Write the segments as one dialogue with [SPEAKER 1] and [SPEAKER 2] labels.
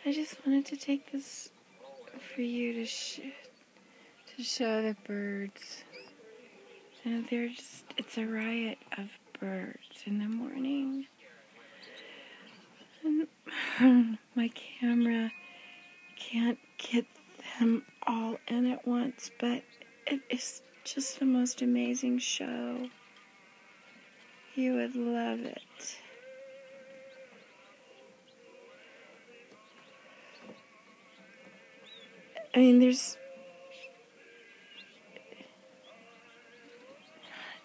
[SPEAKER 1] I just wanted to take this for you to show the birds. And it's a riot of birds in the morning. And my camera can't get them all in at once, but it is just the most amazing show. You would love it. I mean, there's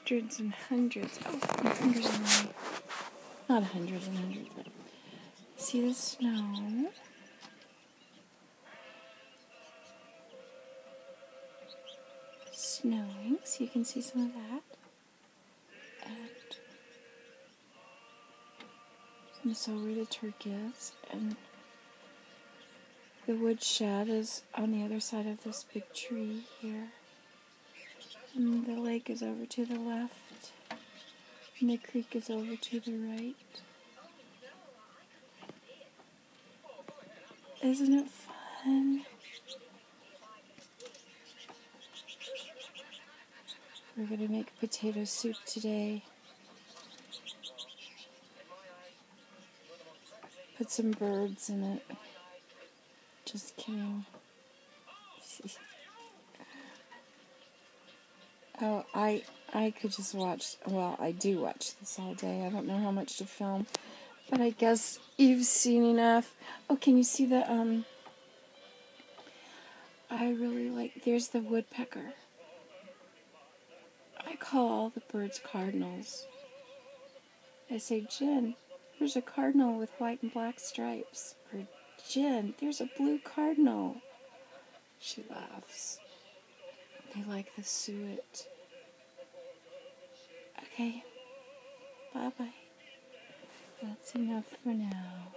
[SPEAKER 1] hundreds and hundreds. Oh, hundreds and hundreds. Not hundreds and hundreds, but see the snow? Snowing, so you can see some of that. And this is where the turkey is, and the woodshed is on the other side of this big tree here. And the lake is over to the left, and the creek is over to the right. Isn't it fun? We're going to make potato soup today. Put some birds in it. Just kidding. Oh, I could just watch, well, I do watch this all day. I don't know how much to film, but I guess you've seen enough. Oh, can you see the, I really like, there's the woodpecker. I call all the birds cardinals. I say, Jen, there's a cardinal with white and black stripes. Or, Jen, there's a blue cardinal. She laughs. They like the suet. Okay. Bye-bye. That's enough for now.